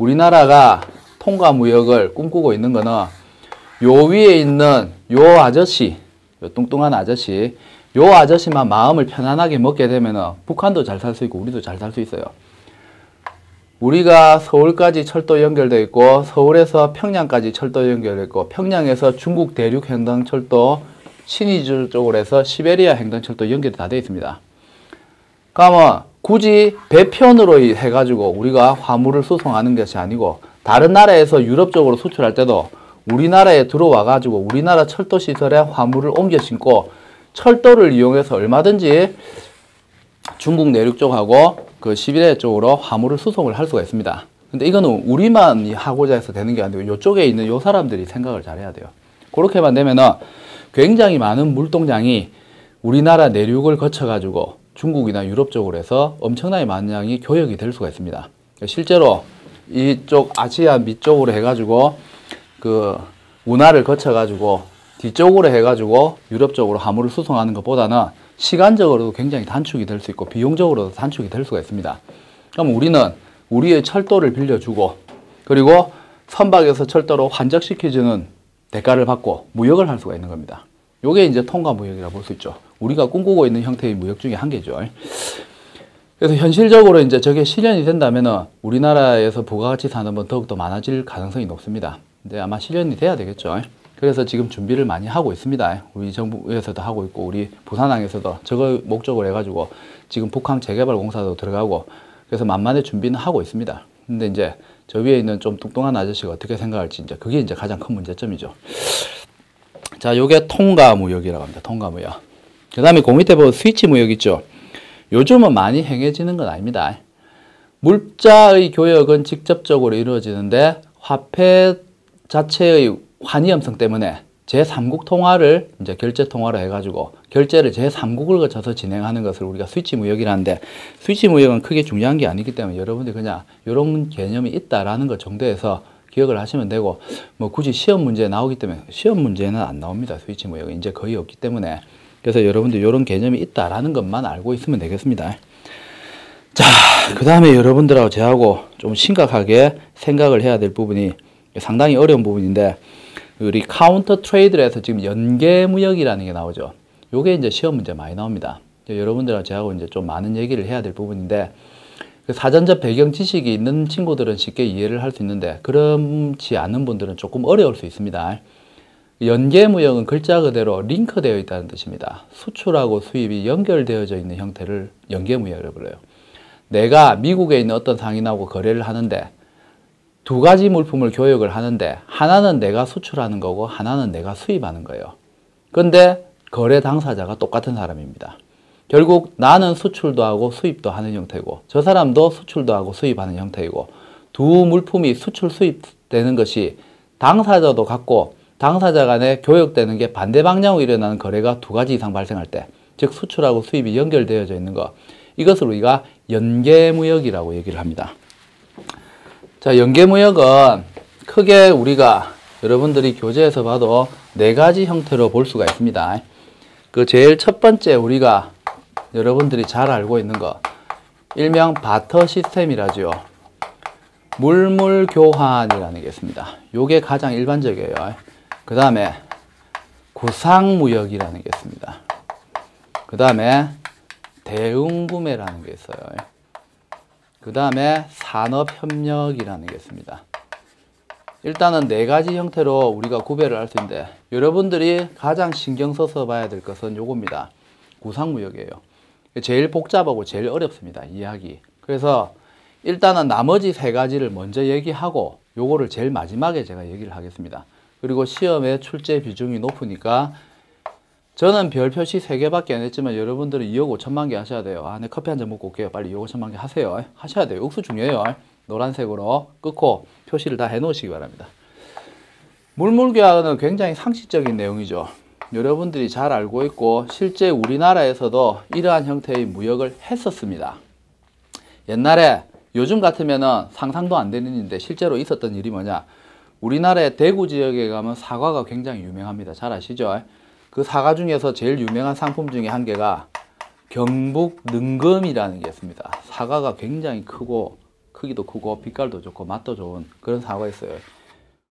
우리나라가 통과무역을 꿈꾸고 있는 거는 요 위에 있는 요 아저씨, 요 뚱뚱한 아저씨, 요 아저씨만 마음을 편안하게 먹게 되면은 북한도 잘 살 수 있고 우리도 잘 살 수 있어요. 우리가 서울까지 철도 연결되어 있고 서울에서 평양까지 철도 연결되어 있고 평양에서 중국 대륙 횡단철도 신의주 쪽으로 해서 시베리아 횡단철도 연결이 다 되어 있습니다. 그러면 굳이 배편으로 해가지고 우리가 화물을 수송하는 것이 아니고 다른 나라에서 유럽 쪽으로 수출할 때도 우리나라에 들어와 가지고 우리나라 철도 시설에 화물을 옮겨 신고 철도를 이용해서 얼마든지 중국 내륙 쪽하고 그 시베리아 쪽으로 화물을 수송을 할 수가 있습니다. 근데 이거는 우리만 하고자 해서 되는 게 아니고 이쪽에 있는 요 사람들이 생각을 잘 해야 돼요. 그렇게만 되면은 굉장히 많은 물동량이 우리나라 내륙을 거쳐 가지고 중국이나 유럽 쪽으로 해서 엄청나게 많은 양이 교역이 될 수가 있습니다. 실제로 이쪽 아시아 밑쪽으로 해가지고 그 운하를 거쳐 가지고 뒤쪽으로 해가지고 유럽 쪽으로 화물을 수송하는 것보다는 시간적으로도 굉장히 단축이 될 수 있고 비용적으로도 단축이 될 수가 있습니다. 그럼 우리는 우리의 철도를 빌려주고 그리고 선박에서 철도로 환적시켜주는 대가를 받고 무역을 할 수가 있는 겁니다. 요게 이제 통과무역이라고 볼 수 있죠. 우리가 꿈꾸고 있는 형태의 무역 중에 한 개죠. 그래서 현실적으로 이제 저게 실현이 된다면은 우리나라에서 부가가치 산업은 더욱더 많아질 가능성이 높습니다. 근데 아마 실현이 돼야 되겠죠. 그래서 지금 준비를 많이 하고 있습니다. 우리 정부에서도 하고 있고 우리 부산항에서도 저거 목적으로 해가지고 지금 북항 재개발 공사도 들어가고 그래서 만만의 준비는 하고 있습니다. 근데 이제 저 위에 있는 좀 뚱뚱한 아저씨가 어떻게 생각할지 이제 그게 이제 가장 큰 문제점이죠. 자, 요게 통과무역이라고 합니다. 통과무역. 그 다음에 그 밑에 보면 스위치 무역 있죠. 요즘은 많이 행해지는 건 아닙니다. 물자의 교역은 직접적으로 이루어지는데 화폐 자체의 환위험성 때문에 제3국 통화를 이제 결제 통화로 해가지고 결제를 제3국을 거쳐서 진행하는 것을 우리가 스위치 무역이라는데 스위치 무역은 크게 중요한 게 아니기 때문에 여러분들이 그냥 이런 개념이 있다라는 것 정도에서 기억을 하시면 되고 뭐 굳이 시험 문제에 나오기 때문에 시험 문제는 안 나옵니다. 스위치 무역은 이제 거의 없기 때문에 그래서 여러분들 이런 개념이 있다라는 것만 알고 있으면 되겠습니다. 자, 그 다음에 여러분들하고 저하고 좀 심각하게 생각을 해야 될 부분이 상당히 어려운 부분인데 우리 카운터 트레이드를 해서 지금 연계무역이라는 게 나오죠. 요게 이제 시험 문제 많이 나옵니다. 여러분들하고 저하고 이제 좀 많은 얘기를 해야 될 부분인데 그 사전적 배경 지식이 있는 친구들은 쉽게 이해를 할 수 있는데 그렇지 않은 분들은 조금 어려울 수 있습니다. 연계무역은 글자 그대로 링크되어 있다는 뜻입니다. 수출하고 수입이 연결되어져 있는 형태를 연계무역이라고 불러요. 내가 미국에 있는 어떤 상인하고 거래를 하는데 두 가지 물품을 교역을 하는데 하나는 내가 수출하는 거고 하나는 내가 수입하는 거예요. 그런데 거래 당사자가 똑같은 사람입니다. 결국 나는 수출도 하고 수입도 하는 형태고 저 사람도 수출도 하고 수입하는 형태이고 두 물품이 수출 수입되는 것이 당사자도 같고 당사자 간에 교역되는 게 반대 방향으로 일어나는 거래가 두 가지 이상 발생할 때 즉 수출하고 수입이 연결되어져 있는 것 이것을 우리가 연계무역이라고 얘기를 합니다. 자, 연계무역은 크게 우리가 여러분들이 교재에서 봐도 네 가지 형태로 볼 수가 있습니다. 그 제일 첫 번째 우리가 여러분들이 잘 알고 있는 거 일명 바터 시스템이라죠. 물물 교환이라는 게 있습니다. 요게 가장 일반적이에요. 그 다음에 구상무역이라는 게 있습니다. 그 다음에 대응구매라는 게 있어요. 그 다음에 산업협력이라는 게 있습니다. 일단은 네 가지 형태로 우리가 구별을 할 수 있는데 여러분들이 가장 신경 써서 봐야 될 것은 요겁니다. 구상무역이에요. 제일 복잡하고 제일 어렵습니다. 이해하기. 그래서 일단은 나머지 세 가지를 먼저 얘기하고 요거를 제일 마지막에 제가 얘기를 하겠습니다. 그리고 시험에 출제 비중이 높으니까 저는 별 표시 3개밖에 안 했지만 여러분들은 2억 5천만 개 하셔야 돼요. 아, 네, 커피 한 잔 먹고 올게요. 빨리 2억 5천만 개 하세요. 하셔야 돼요. 억수 중요해요. 노란색으로 끊고 표시를 다 해놓으시기 바랍니다. 물물교환은 굉장히 상식적인 내용이죠. 여러분들이 잘 알고 있고 실제 우리나라에서도 이러한 형태의 무역을 했었습니다. 옛날에 요즘 같으면은 상상도 안 되는 일인데 실제로 있었던 일이 뭐냐, 우리나라의 대구 지역에 가면 사과가 굉장히 유명합니다. 잘 아시죠? 그 사과 중에서 제일 유명한 상품 중에 한 개가 경북 능금이라는 게 있습니다. 사과가 굉장히 크고 크기도 크고 빛깔도 좋고 맛도 좋은 그런 사과가 있어요.